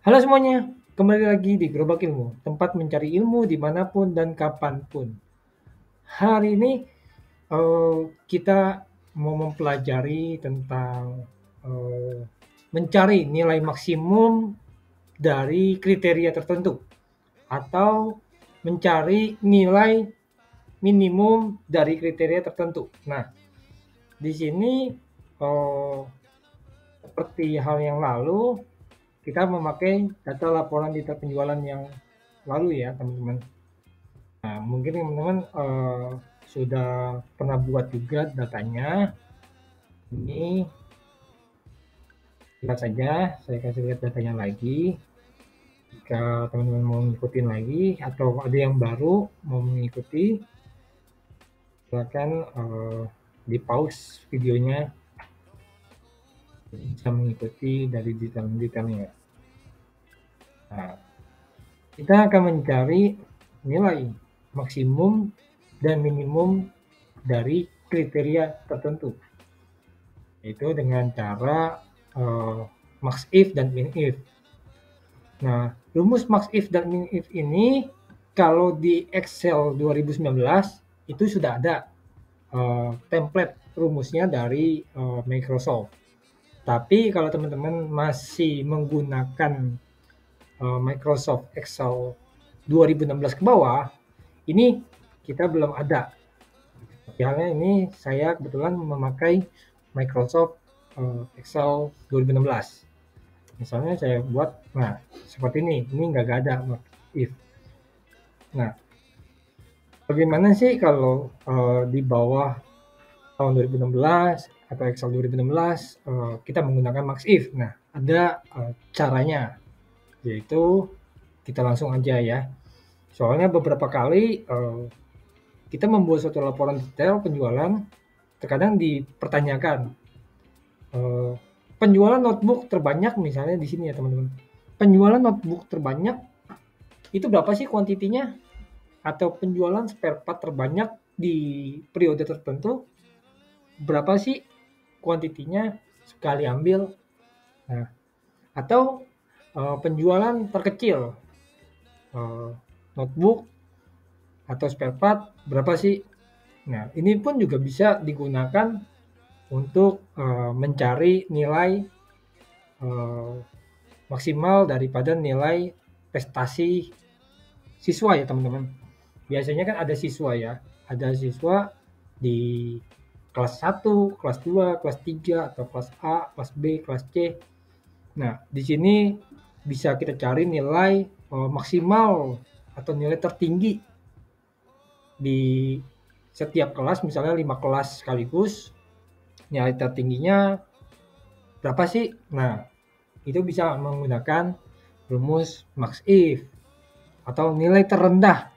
Halo semuanya, kembali lagi di Gerobak Ilmu, tempat mencari ilmu dimanapun dan kapanpun. Hari ini kita mau mempelajari tentang eh, mencari nilai maksimum dari kriteria tertentu atau mencari nilai minimum dari kriteria tertentu. Nah, di sini eh, seperti hal yang lalu, kita memakai data laporan data penjualan yang lalu ya teman-teman. Nah, mungkin teman-teman sudah pernah buat juga datanya. Ini lihat saja, saya kasih lihat datanya lagi. Jika teman-teman mau ngikutin lagi atau ada yang baru mau mengikuti, silakan di pause videonya, bisa mengikuti dari detail-detailnya. Nah, kita akan mencari nilai maksimum dan minimum dari kriteria tertentu, yaitu dengan cara max if dan min if. Nah, rumus max if dan min if ini kalau di Excel 2019 itu sudah ada template rumusnya dari Microsoft. Tapi kalau teman-teman masih menggunakan Microsoft Excel 2016 ke bawah, ini kita belum ada. Halnya ini saya kebetulan memakai Microsoft Excel 2016. Misalnya saya buat, nah seperti ini nggak ada if. Nah, bagaimana sih kalau di bawah tahun 2016 atau Excel 2016 kita menggunakan max if? Nah, ada caranya, yaitu kita langsung aja ya. Soalnya beberapa kali kita membuat suatu laporan detail penjualan, terkadang dipertanyakan penjualan notebook terbanyak misalnya di sini ya teman-teman. Penjualan notebook terbanyak itu berapa sih kuantitinya? Atau penjualan spare part terbanyak di periode tertentu berapa sih kuantitinya sekali ambil? Nah, atau penjualan terkecil notebook atau spare part berapa sih? Nah, ini pun juga bisa digunakan untuk mencari nilai maksimal daripada nilai prestasi siswa ya teman-teman. Biasanya kan ada siswa ya, ada siswa di kelas 1, kelas 2, kelas 3, atau kelas A, kelas B, kelas C. Nah, di sini bisa kita cari nilai maksimal atau nilai tertinggi di setiap kelas, misalnya 5 kelas sekaligus, nilai tertingginya berapa sih? Nah, itu bisa menggunakan rumus max if, atau nilai terendah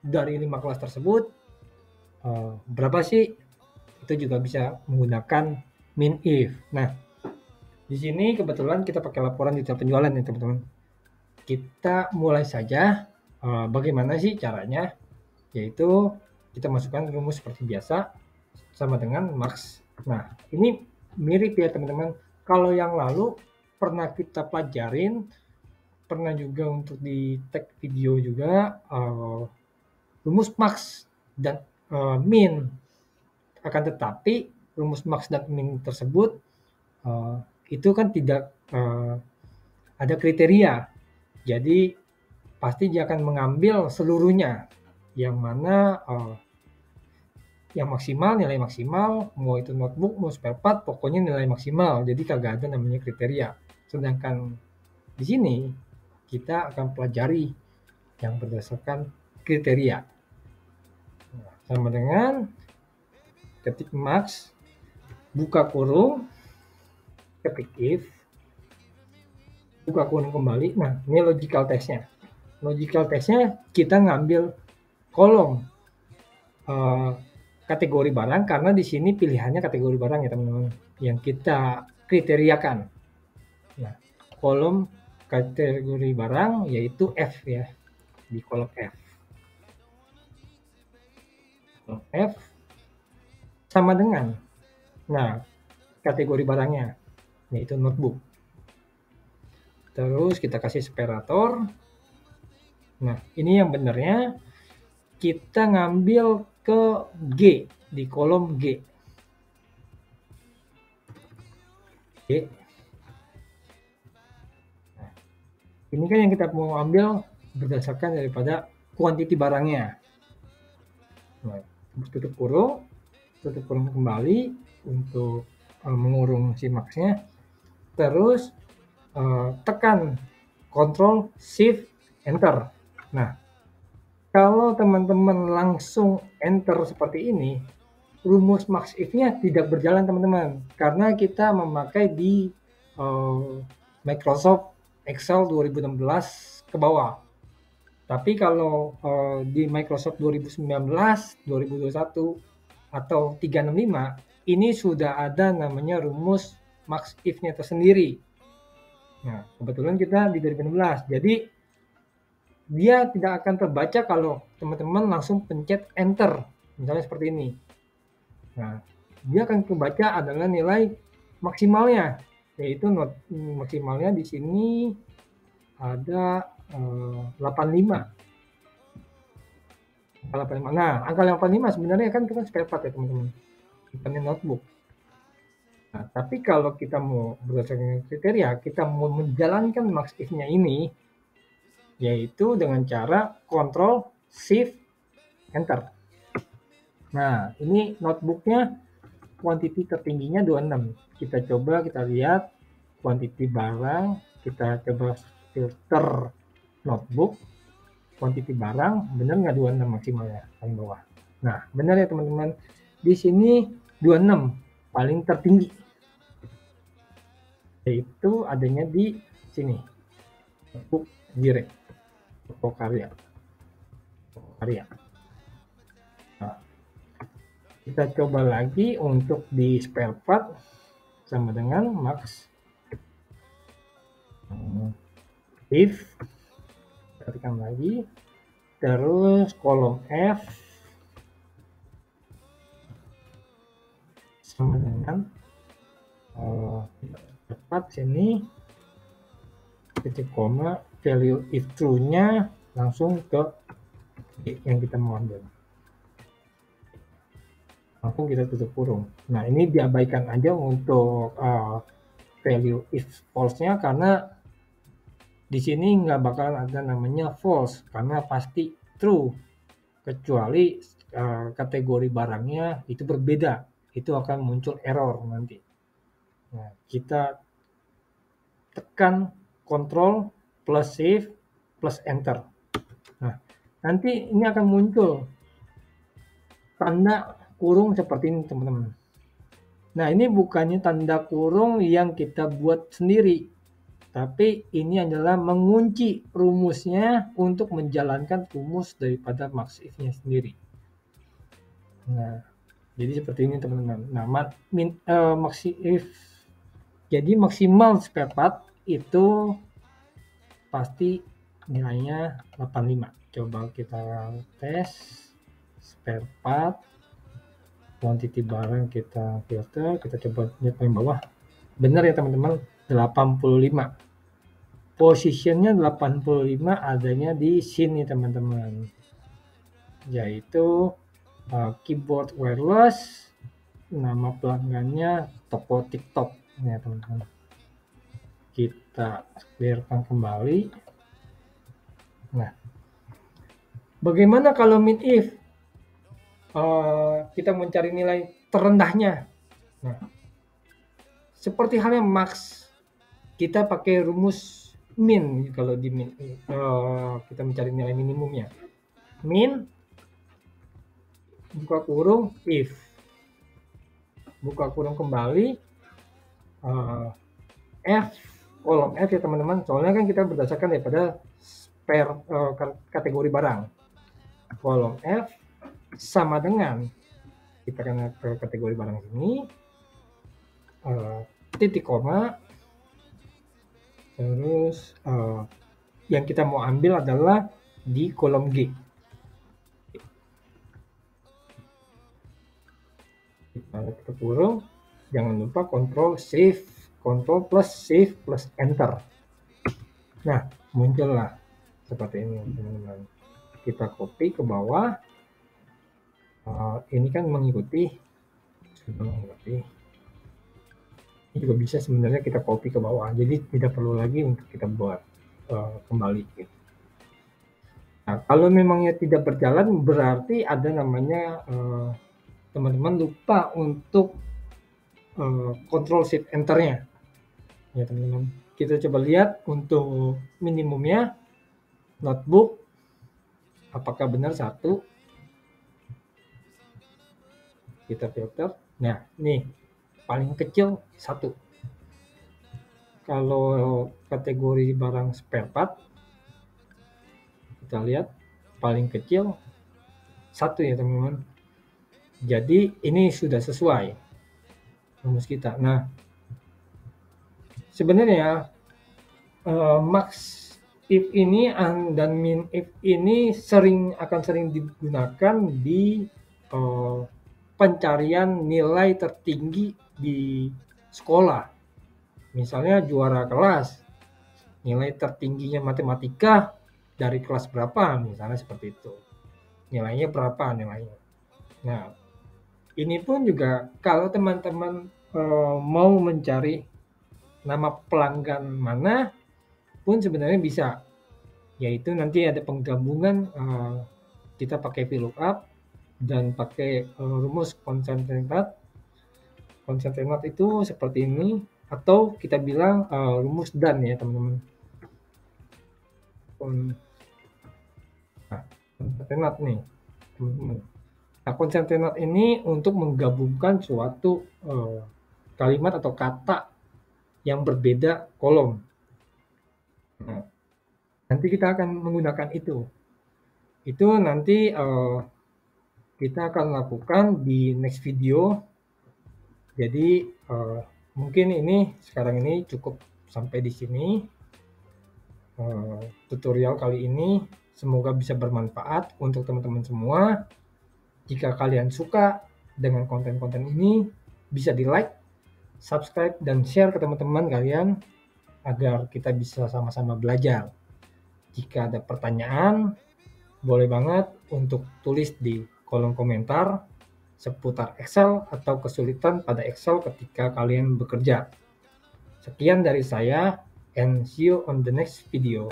dari 5 kelas tersebut berapa sih? Itu juga bisa menggunakan min if. Nah, di sini kebetulan kita pakai laporan detail penjualan ya teman-teman. Kita mulai saja. Bagaimana sih caranya? Yaitu kita masukkan rumus seperti biasa sama dengan max. Nah, ini mirip ya teman-teman. Kalau yang lalu pernah kita pelajarin, pernah juga untuk di tag video juga rumus max dan min. Akan tetapi rumus max dan min tersebut itu kan tidak ada kriteria. Jadi pasti dia akan mengambil seluruhnya, yang mana yang maksimal, nilai maksimal, mau itu notebook, mau spare part, pokoknya nilai maksimal. Jadi kagak ada namanya kriteria. Sedangkan di sini kita akan pelajari yang berdasarkan kriteria. Nah, sama dengan ketik max, buka kurung, ketik if, buka kurung kembali. Nah, ini logical testnya. Logical testnya kita ngambil kolom kategori barang, karena di sini pilihannya kategori barang ya teman-teman yang kita kriteriakan. Nah, kolom kategori barang yaitu F ya, di kolom F. Kolom F sama dengan, nah, kategori barangnya yaitu notebook. terus kita kasih separator. Nah, ini yang benernya kita ngambil ke G, di kolom G. G. Nah, ini kan yang kita mau ambil berdasarkan daripada kuantiti barangnya. Nah, tutup kurung kembali untuk mengurung si max-nya. Terus tekan Ctrl Shift Enter. Nah, kalau teman-teman langsung enter seperti ini, rumus max if-nya tidak berjalan teman-teman, karena kita memakai di Microsoft Excel 2016 ke bawah. Tapi kalau di Microsoft 2019, 2021 atau 365, ini sudah ada namanya rumus max if-nya tersendiri. Nah, kebetulan kita di 2016, jadi dia tidak akan terbaca kalau teman-teman langsung pencet enter, misalnya seperti ini. Nah, dia akan terbaca adalah nilai maksimalnya, yaitu maksimalnya di sini ada 85. Nah, angka 85 sebenarnya kan itu kan spare part ya teman-teman, bukannya notebook. Nah, tapi kalau kita mau berdasarkan kriteria, kita mau menjalankan max if-nya ini, yaitu dengan cara Ctrl Shift Enter. Nah, ini notebooknya kuantiti tertingginya 26. Kita coba, kita lihat kuantiti barang, kita coba filter notebook, kuantiti barang, benar nggak 26 maksimalnya paling bawah. Nah, benar ya teman-teman. Di sini 26 paling tertinggi. Yaitu adanya di sini. Notebook direct. Toko karya. Nah, kita coba lagi untuk di spare part sama dengan max if, perhatikan lagi, terus kolom F sama dengan tepat sini titik koma, value if true-nya langsung ke yang kita mau ambil, langsung kita tutup kurung. Nah, ini diabaikan aja untuk value if false-nya, karena di sini nggak bakalan ada namanya false, karena pasti true, kecuali kategori barangnya itu berbeda, itu akan muncul error nanti. Nah, kita tekan Ctrl plus Shift plus Enter. Nah, nanti ini akan muncul tanda kurung seperti ini teman-teman. Nah, ini bukannya tanda kurung yang kita buat sendiri, tapi ini adalah mengunci rumusnya untuk menjalankan rumus daripada max if-nya sendiri. Nah, jadi seperti ini teman-teman. Nah, max if, jadi maksimal spare part itu pasti nilainya 85. Coba kita tes spare part, quantity barang kita filter, kita coba lihat paling bawah. Benar ya teman-teman, 85. Posisinya 85 adanya di sini teman-teman, yaitu keyboard wireless, nama pelanggannya toko TikTok ya teman-teman. Kita clearkan kembali. Nah, bagaimana kalau min if kita mencari nilai terendahnya? Nah, seperti halnya max, kita pakai rumus min. Kalau di min kita mencari nilai minimumnya, min buka kurung if, buka kurung kembali F, kolom F ya teman-teman, soalnya kan kita berdasarkan daripada kategori barang. Kolom F sama dengan, kita kan ke kategori barang ini, titik koma, terus yang kita mau ambil adalah di kolom G. Kita kurung, jangan lupa Ctrl Shift, Ctrl plus Shift plus Enter. Nah, muncullah seperti ini teman-teman. Kita copy ke bawah. Ini kan mengikuti, ini juga bisa sebenarnya kita copy ke bawah, jadi tidak perlu lagi untuk kita buat kembali gitu. Nah, kalau memangnya tidak berjalan berarti ada namanya teman-teman lupa untuk Ctrl Shift Enter-nya ya teman-teman. Kita coba lihat untuk minimumnya notebook apakah benar 1, kita filter. Nah, nih paling kecil 1. Kalau kategori barang spare part, kita lihat paling kecil 1 ya teman-teman. Jadi ini sudah sesuai rumus kita. Nah, sebenarnya max if ini dan min if ini akan sering digunakan di pencarian nilai tertinggi di sekolah. Misalnya juara kelas, nilai tertingginya matematika dari kelas berapa, misalnya seperti itu. Nilainya berapa nilainya. Nah, ini pun juga kalau teman-teman mau mencari nama pelanggan mana pun sebenarnya bisa. Yaitu nanti ada penggabungan kita pakai VLOOKUP dan pakai rumus concatenate. Concatenate itu seperti ini, atau kita bilang rumus dan ya teman-teman. Nah, concatenate nih teman-teman. Nah, concatenate ini untuk menggabungkan suatu kalimat atau kata yang berbeda kolom. Nah, nanti kita akan menggunakan itu. Itu nanti kita akan lakukan di next video. Jadi mungkin ini sekarang ini cukup sampai di sini tutorial kali ini. Semoga bisa bermanfaat untuk teman-teman semua. Jika kalian suka dengan konten-konten ini, bisa di like, subscribe, dan share ke teman-teman kalian agar kita bisa sama-sama belajar. Jika ada pertanyaan, boleh banget untuk tulis di kolom komentar seputar Excel atau kesulitan pada Excel ketika kalian bekerja. Sekian dari saya, and see you on the next video.